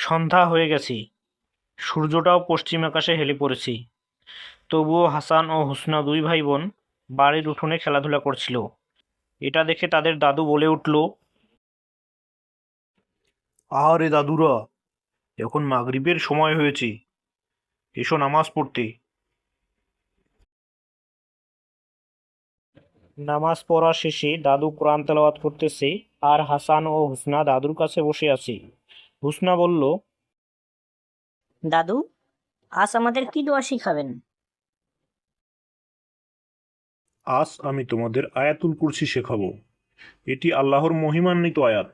সন্ধ্যা হয়ে গেছে, সূর্যটাও পশ্চিম আকাশে হেলে পড়েছে। তবুও হাসান ও হুসনা দুই ভাই বোন বাড়ির উঠোনে খেলাধুলা করছিল। এটা দেখে তাদের দাদু বলে উঠল, আরে দাদুরা, এখন মাগরিবের সময় হয়েছে, এসো নামাজ পড়তে। নামাজ পড়া শেষে দাদু কোরআন তেলাওয়াত করতেছে, আর হাসান ও হুসনা দাদুর কাছে বসে আছে। হুসনা বলল, দাদু, আজ আমাদের কি দোয়া শিখাবেন? আজ আমি তোমাদের আয়াতুল কুরসি শেখাবো। এটি আল্লাহর মহিমান্বিত আয়াত।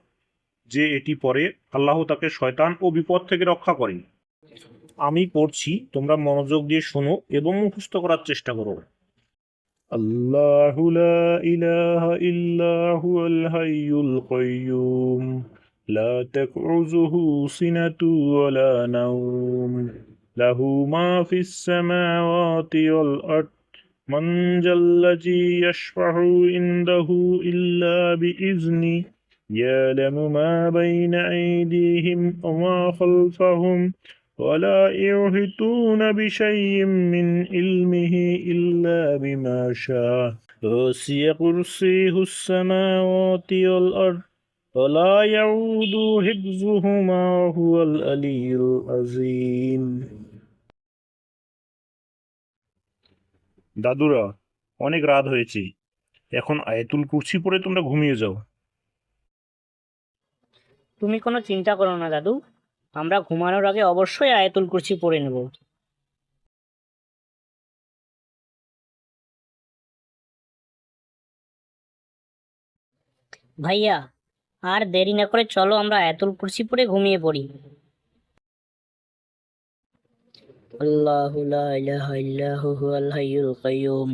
যে এটি পড়ে আল্লাহ তাকে শয়তান ও বিপদ থেকে রক্ষা করেন। আমি পড়ছি, তোমরা মনোযোগ দিয়ে শোনো এবং মুখস্থ করার চেষ্টা করো। আল্লাহু লা ইলাহা ইল্লা হুয়াল হাইয়ুল কাইয়্যুম লা তাখউযুহু সিনাতু ওয়ালা নাওম লাহু মা ফিস সামাওয়াতি ওয়াল আরদ মান জাল্লাযী ইয়াশফাউ ইনদাহু ইল্লা বিইজনি ইয়ালামু মা বাইনা আইদিহিম ওয়া মা খালফাহুম ولا يحيطون بشيء من علمه إلا بما شاء وسع كرسيه السماوات والأرض ولا يعود حفظهما وهو العلي العظيم। দাদুরা, অনেক রাত হয়েছে, এখন আয়াতুল কুরসি পড়ে তোমরা ঘুমিয়ে যাও। তুমি কোনো চিন্তা করো না দাদু, আমরা ঘুমানোর আগে অবশ্যই আয়াতুল কুরসি পড়ে নেব। ভাইয়া, আর দেরি না করে চলো আমরা আয়াতুল কুরসি পড়ে ঘুমিয়ে পড়ি। আল্লাহু লা ইলাহা ইল্লা হুয়াল হাইয়ুল কাইয়্যুম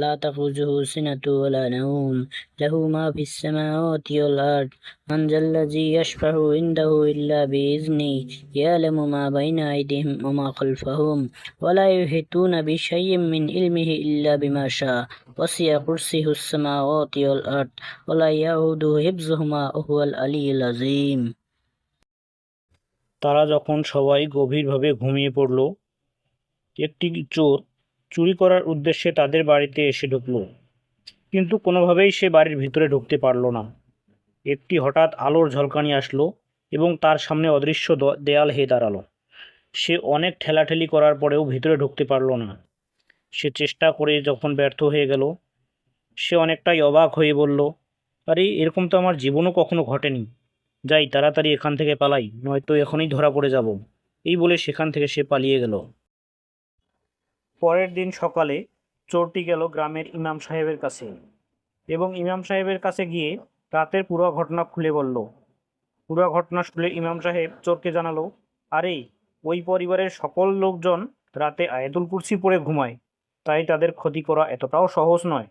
লা তাখুযুহু সিনাতু ওয়ালা নাওম লাহু মা ফিস সামাওয়াতি ওয়াল আরদ মান জাল্লাযী ইয়াশফাউ ইনদাহু ইল্লা বিইজনি ইয়ালামু মা বাইনা আইদিহিম ওয়া মা খালফাহুম ওয়ালা ইউহিতুনা বিশাইয়্যিম মিন ইলমিহি ইল্লা বিমা শা ওয়াসি'a কুরসিয়ুস সামাওয়াতি ওয়াল আরদ ওয়ালা ইয়াউদুহু হিফযুহুমা ওয়া হুয়াল আলিয়্যুল আযীম। তারা যখন সবাই গভীরভাবে ঘুমিয়ে পড়ল, একটি চোর চুরি করার উদ্দেশ্যে তাদের বাড়িতে এসে ঢুকল, কিন্তু কোনোভাবেই সে বাড়ির ভিতরে ঢুকতে পারল না। একটি হঠাৎ আলোর ঝলকানি আসলো এবং তার সামনে অদৃশ্য দেয়াল হয়ে দাঁড়ালো। সে অনেক ঠেলাঠেলি করার পরেও ভিতরে ঢুকতে পারল না। সে চেষ্টা করে যখন ব্যর্থ হয়ে গেল, সে অনেকটাই অবাক হয়ে বলল, আরে, এরকম তো আমার জীবনও কখনো ঘটেনি। যাই, তাড়াতাড়ি এখান থেকে পালাই, নয়তো এখনই ধরা পড়ে যাব। এই বলে সেখান থেকে সে পালিয়ে গেল। পরের দিন সকালে চোরটি গেল গ্রামের ইমাম সাহেবের কাছে এবং ইমাম সাহেবের কাছে গিয়ে রাতের পুরো ঘটনা খুলে বলল। পুরো ঘটনা শুনে ইমাম সাহেব চোরকে জানালো, আরে, ওই পরিবারের সকল লোকজন রাতে আয়াতুল কুরসি পড়ে ঘুমায়, তাই তাদের ক্ষতি করা এতটাও সহজ নয়।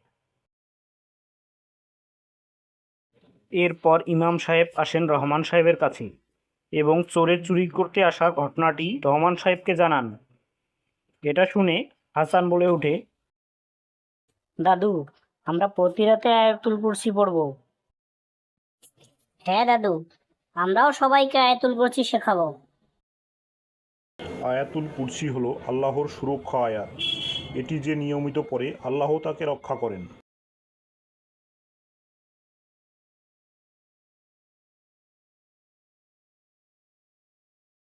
এরপর ইমাম সাহেব আসেন রহমান সাহেবের কাছে এবং চোরের চুরি করতে আসা ঘটনাটি রহমান সাহেবকে জানান। এটা শুনে হাসান বলে ওঠে, দাদু, আমরা প্রতি রাতে আয়াতুল কুরসি পড়বো। হ্যাঁ দাদু, আমরাও সবাইকে আয়াতুল কুরসি শেখাবো। আয়াতুল কুরসি হলো আল্লাহর সুরক্ষা আয়াত। এটি যে নিয়মিত পড়ে আল্লাহ তাকে রক্ষা করেন।